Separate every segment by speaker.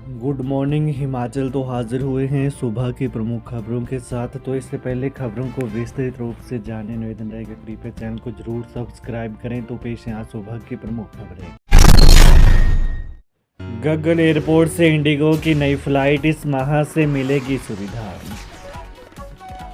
Speaker 1: Good morning Himachal तो हाजिर हुए हैं सुबह की प्रमुख खबरों के साथ। तो इससे पहले खबरों को विस्तृत रूप से जानने निवेदन रहेगा कृपया चैनल को जरूर सब्सक्राइब करें। तो पेश है आज सुबह की प्रमुख खबरें। गगन एयरपोर्ट से इंडिगो की नई फ्लाइट इस माह से मिलेगी सुविधा।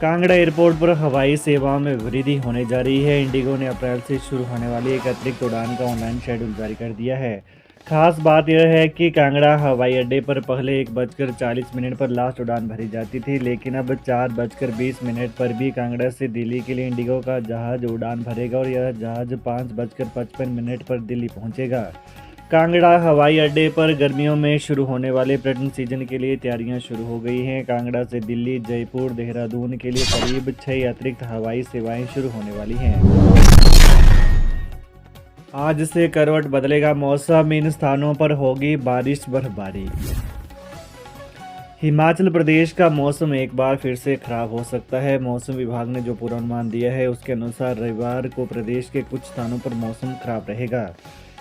Speaker 1: कांगड़ा एयरपोर्ट पर हवाई सेवाओं में वृद्धि होने जा रही है। इंडिगो ने अप्रैल से शुरू होने वाली एक अतिरिक्त उड़ान का ऑनलाइन शेड्यूल जारी कर दिया है। खास बात यह है कि कांगड़ा हवाई अड्डे पर पहले 1:40 पर लास्ट उड़ान भरी जाती थी, लेकिन अब 4:20 पर भी कांगड़ा से दिल्ली के लिए इंडिगो का जहाज उड़ान भरेगा और यह जहाज 5:55 पर दिल्ली पहुंचेगा। कांगड़ा हवाई अड्डे पर गर्मियों में शुरू होने वाले पर्यटन सीजन के लिए तैयारियां शुरू हो गई हैं। कांगड़ा से दिल्ली, जयपुर, देहरादून के लिए करीब 6 अतिरिक्त हवाई सेवाएं शुरू होने वाली हैं। आज से करवट बदलेगा मौसम, इन स्थानों पर होगी बारिश बर्फबारी। हिमाचल प्रदेश का मौसम एक बार फिर से खराब हो सकता है। मौसम विभाग ने जो पूर्वानुमान दिया है उसके अनुसार रविवार को प्रदेश के कुछ स्थानों पर मौसम खराब रहेगा।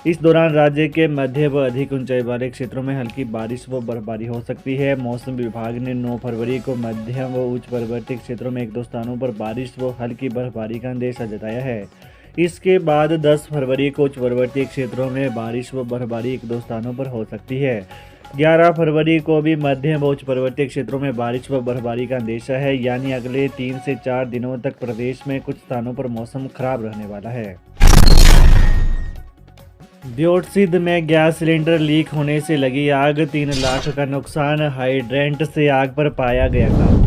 Speaker 1: इस दौरान राज्य के मध्य व अधिक ऊंचाई वाले क्षेत्रों में हल्की बारिश व बर्फबारी हो सकती है। मौसम विभाग ने 9 फरवरी को मध्यम व उच्च पर्वतीय क्षेत्रों में 1-2 स्थानों पर बारिश व हल्की बर्फबारी का अंदेशा जताया है। इसके बाद 10 फरवरी को उच्च पर्वतीय क्षेत्रों में बारिश व बर्फबारी 1-2 स्थानों पर हो सकती है। 11 फरवरी को भी मध्यम व उच्च पर्वतीय क्षेत्रों में बारिश व बर्फबारी का अंदेशा है, यानी अगले 3 से 4 दिनों तक प्रदेश में कुछ स्थानों पर मौसम खराब रहने वाला है। दियोटसिद्ध में गैस सिलेंडर लीक होने से लगी आग, 3 लाख का नुकसान, हाइड्रेंट से आग पर पाया गया काबू।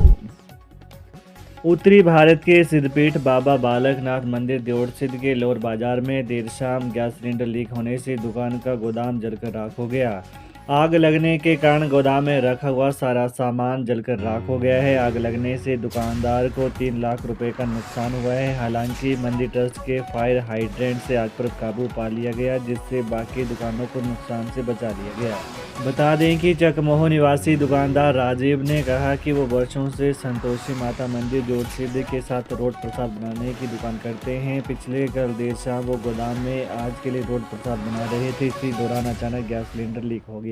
Speaker 1: उत्तरी भारत के सिद्धपीठ बाबा बालकनाथ मंदिर दियोटसिद्ध के लोअर बाजार में देर शाम गैस सिलेंडर लीक होने से दुकान का गोदाम जलकर राख हो गया। आग लगने के कारण गोदाम में रखा हुआ सारा सामान जलकर राख हो गया है। आग लगने से दुकानदार को 3 लाख रुपए का नुकसान हुआ है। हालांकि मंदिर ट्रस्ट के फायर हाइड्रेंट से आग पर काबू पा लिया गया, जिससे बाकी दुकानों को नुकसान से बचा लिया गया। बता दें कि चकमोह निवासी दुकानदार राजीव ने कहा कि वो वर्षों से संतोषी माता मंदिर दियोटसिद्ध के साथ रोड प्रसाद बनाने की दुकान करते हैं। पिछले कल देर शाम वो गोदाम में आज के लिए रोड प्रसाद बना रहे थे। इसी दौरान अचानक गैस सिलेंडर लीक हो गया।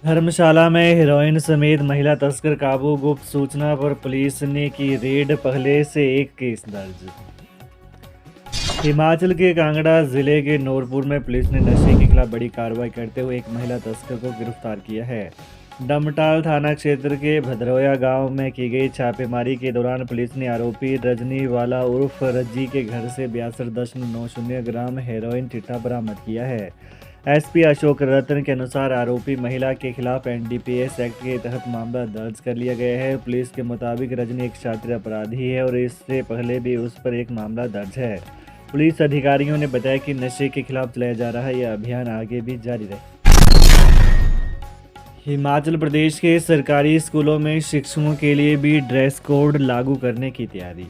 Speaker 1: धर्मशाला में हेरोइन समेत महिला तस्कर काबू, गुप्त सूचना पर पुलिस ने की रेड, पहले से 1 केस दर्ज। हिमाचल के कांगड़ा जिले के नूरपुर में पुलिस ने नशे के खिलाफ बड़ी कार्रवाई करते हुए एक महिला तस्कर को गिरफ्तार किया है। डमटाल थाना क्षेत्र के भद्रोया गांव में की गई छापेमारी के दौरान पुलिस ने आरोपी रजनी वाला उर्फ रज्जी के घर से 62.90 ग्राम हेरोइन चिट्टा बरामद किया है। एसपी अशोक रतन के अनुसार आरोपी महिला के खिलाफ एनडीपीएस एक्ट के तहत मामला दर्ज कर लिया गया है। पुलिस के मुताबिक रजनी एक शातिर अपराधी है और इससे पहले भी उस पर एक मामला दर्ज है। पुलिस अधिकारियों ने बताया कि नशे के खिलाफ चलाया जा रहा यह अभियान आगे भी जारी रहे। हिमाचल प्रदेश के सरकारी स्कूलों में शिक्षकों के लिए भी ड्रेस कोड लागू करने की तैयारी।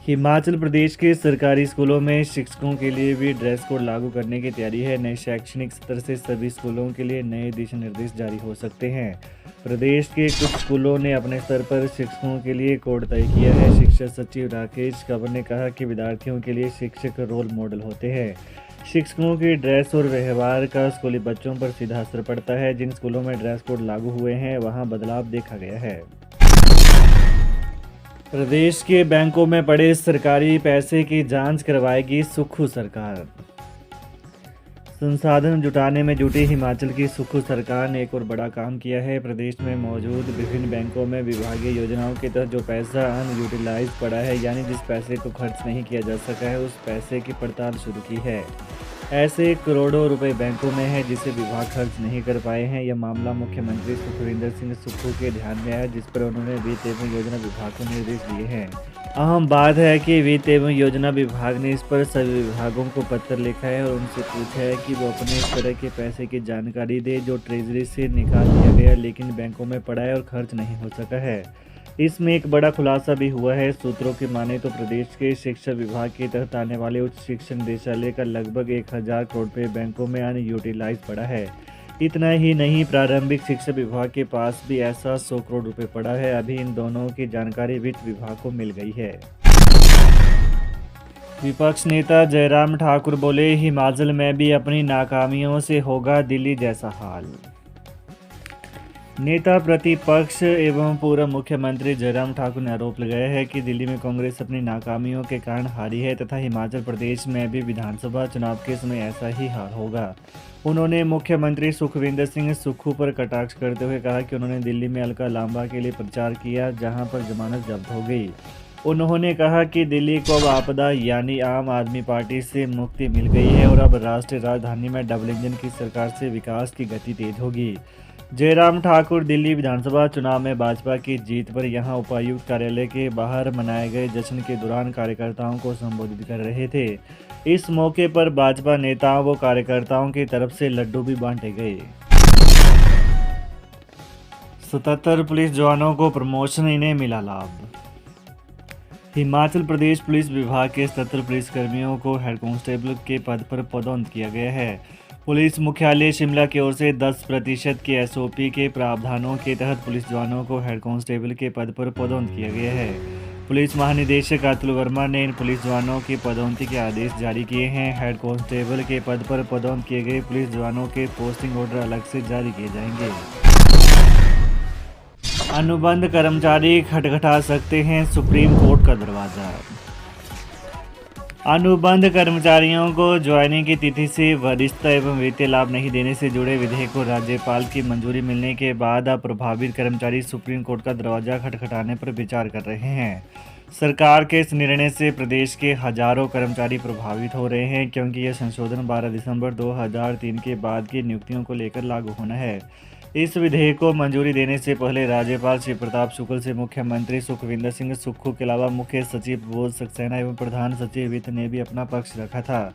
Speaker 1: हिमाचल प्रदेश के सरकारी स्कूलों में शिक्षकों के लिए भी ड्रेस कोड लागू करने की तैयारी है। नए शैक्षणिक सत्र से सभी स्कूलों के लिए नए दिशा निर्देश जारी हो सकते हैं। प्रदेश के कुछ स्कूलों ने अपने स्तर पर शिक्षकों के लिए कोड तय किया है। शिक्षा सचिव राकेश कंवर ने कहा कि विद्यार्थियों के लिए शिक्षक रोल मॉडल होते हैं। शिक्षकों की ड्रेस और व्यवहार का स्कूली बच्चों पर सीधा असर पड़ता है। जिन स्कूलों में ड्रेस कोड लागू हुए हैं वहां बदलाव देखा गया है। प्रदेश के बैंकों में पड़े सरकारी पैसे की जांच करवाएगी सुक्खू सरकार। संसाधन जुटाने में जुटी हिमाचल की सुक्खू सरकार ने एक और बड़ा काम किया है। प्रदेश में मौजूद विभिन्न बैंकों में विभागीय योजनाओं के तहत जो पैसा अनयूटिलाइज पड़ा है, यानी जिस पैसे को खर्च नहीं किया जा सका है, उस पैसे की पड़ताल शुरू की है। ऐसे करोड़ों रुपए बैंकों में है जिसे विभाग खर्च नहीं कर पाए हैं। यह मामला मुख्यमंत्री सुखविंदर सिंह सुक्खू के ध्यान में आया, जिस पर उन्होंने वित्त एवं योजना विभाग को निर्देश दिए हैं। अहम बात है कि वित्त एवं योजना विभाग ने इस पर सभी विभागों को पत्र लिखा है और उनसे पूछा है कि वो अपने इस तरह के पैसे की जानकारी दे जो ट्रेजरी से निकाल लिया गया लेकिन बैंकों में पड़ा है और खर्च नहीं हो सका है। इसमें एक बड़ा खुलासा भी हुआ है। सूत्रों की माने तो प्रदेश के शिक्षा विभाग के तहत आने वाले उच्च शिक्षा निदेशालय का लगभग 1000 करोड़ रुपये बैंकों में अनयूटिलाइज पड़ा है। इतना ही नहीं, प्रारंभिक शिक्षा विभाग के पास भी ऐसा 100 करोड़ रुपए पड़ा है। अभी इन दोनों की जानकारी वित्त विभाग को मिल गई है। विपक्ष नेता जयराम ठाकुर बोले, हिमाचल में भी अपनी नाकामियों से होगा दिल्ली जैसा हाल। नेता प्रतिपक्ष एवं पूर्व मुख्यमंत्री जयराम ठाकुर ने आरोप लगाया है कि दिल्ली में कांग्रेस अपनी नाकामियों के कारण हारी है तथा हिमाचल प्रदेश में भी विधानसभा चुनाव के समय ऐसा ही हाल होगा। उन्होंने मुख्यमंत्री सुखविंदर सिंह सुक्खू पर कटाक्ष करते हुए कहा कि उन्होंने दिल्ली में अलका लांबा के लिए प्रचार किया, जहां पर जमानत जब्त हो गई। उन्होंने कहा कि दिल्ली को अब आपदा यानी आम आदमी पार्टी से मुक्ति मिल गई है और अब राष्ट्रीय राजधानी में डबल इंजन की सरकार से विकास की गति तेज होगी। जयराम ठाकुर दिल्ली विधानसभा चुनाव में भाजपा की जीत पर यहां उपायुक्त कार्यालय के बाहर मनाए गए जश्न के दौरान कार्यकर्ताओं को संबोधित कर रहे थे। इस मौके पर भाजपा नेताओं व कार्यकर्ताओं की तरफ से लड्डू भी बांटे गए। 77 पुलिस जवानों को प्रमोशन, इन्हें मिला लाभ। हिमाचल प्रदेश पुलिस विभाग के 77 पुलिसकर्मियों को हेड कांस्टेबल के पद पर पदोन्नत किया गया है। पुलिस मुख्यालय शिमला की ओर से 10% के एसओपी के प्रावधानों के तहत पुलिस जवानों को हेड कांस्टेबल के पद पर पदोन्नत किया गया है। पुलिस महानिदेशक अतुल वर्मा ने इन पुलिस जवानों की पदोन्नति के आदेश जारी किए हैं। हेड कांस्टेबल के पद पर पदोन्नत किए गए पुलिस जवानों के पोस्टिंग ऑर्डर अलग से जारी किए जाएंगे। अनुबंध कर्मचारी खटखटा सकते हैं सुप्रीम कोर्ट का दरवाजा। अनुबंध कर्मचारियों को ज्वाइनिंग की तिथि से वरिष्ठता एवं वित्तीय लाभ नहीं देने से जुड़े विधेयक को राज्यपाल की मंजूरी मिलने के बाद अब प्रभावित कर्मचारी सुप्रीम कोर्ट का दरवाजा खटखटाने पर विचार कर रहे हैं। सरकार के इस निर्णय से प्रदेश के हजारों कर्मचारी प्रभावित हो रहे हैं, क्योंकि यह संशोधन 12 दिसंबर 2003 के बाद की नियुक्तियों को लेकर लागू होना है। इस विधेयक को मंजूरी देने से पहले राज्यपाल श्री प्रताप शुक्ल से मुख्यमंत्री सुखविंदर सिंह सुक्खू के अलावा मुख्य सचिव बोध सक्सेना एवं प्रधान सचिव वित्त ने भी अपना पक्ष रखा था।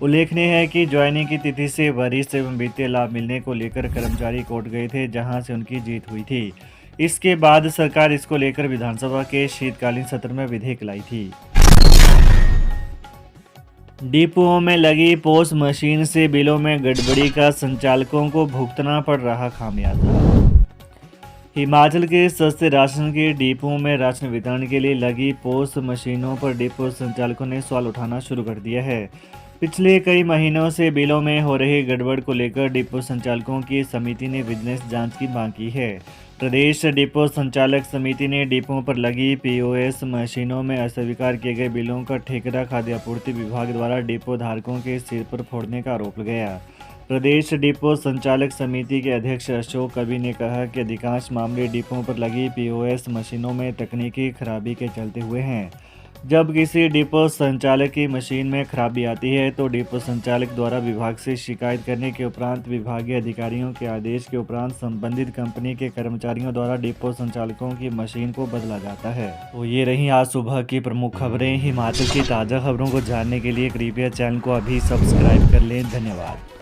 Speaker 1: उल्लेखनीय है कि ज्वाइनिंग की तिथि से वरिष्ठ एवं वित्तीय लाभ मिलने को लेकर कर्मचारी कोर्ट गए थे, जहां से उनकी जीत हुई थी। इसके बाद सरकार इसको लेकर विधानसभा के शीतकालीन सत्र में विधेयक लाई थी। डिपुओं में लगी पोस मशीन से बिलों में गड़बड़ी का संचालकों को भुगतना पड़ रहा खामियाजा। हिमाचल के सस्ते राशन के डिपुओं में राशन वितरण के लिए लगी पोस मशीनों पर डिपो संचालकों ने सवाल उठाना शुरू कर दिया है। पिछले कई महीनों से बिलों में हो रही गड़बड़ को लेकर डिपो संचालकों की समिति ने विजिलेंस जांच की मांग की है। प्रदेश डिपो संचालक समिति ने डिपों पर लगी पीओएस मशीनों में अस्वीकार किए गए बिलों का ठेकेदार खाद्य आपूर्ति विभाग द्वारा डिपो धारकों के सिर पर फोड़ने का आरोप लगाया। प्रदेश डिपो संचालक समिति के अध्यक्ष अशोक कवि ने कहा कि अधिकांश मामले डिपों पर लगी पीओएस मशीनों में तकनीकी खराबी के चलते हुए हैं। जब किसी डिपो संचालक की मशीन में खराबी आती है तो डिपो संचालक द्वारा विभाग से शिकायत करने के उपरांत विभागीय अधिकारियों के आदेश के उपरांत संबंधित कंपनी के कर्मचारियों द्वारा डिपो संचालकों की मशीन को बदला जाता है। तो ये रही आज सुबह की प्रमुख खबरें। हिमाचल की ताज़ा खबरों को जानने के लिए कृपया चैनल को अभी सब्सक्राइब कर लें। धन्यवाद।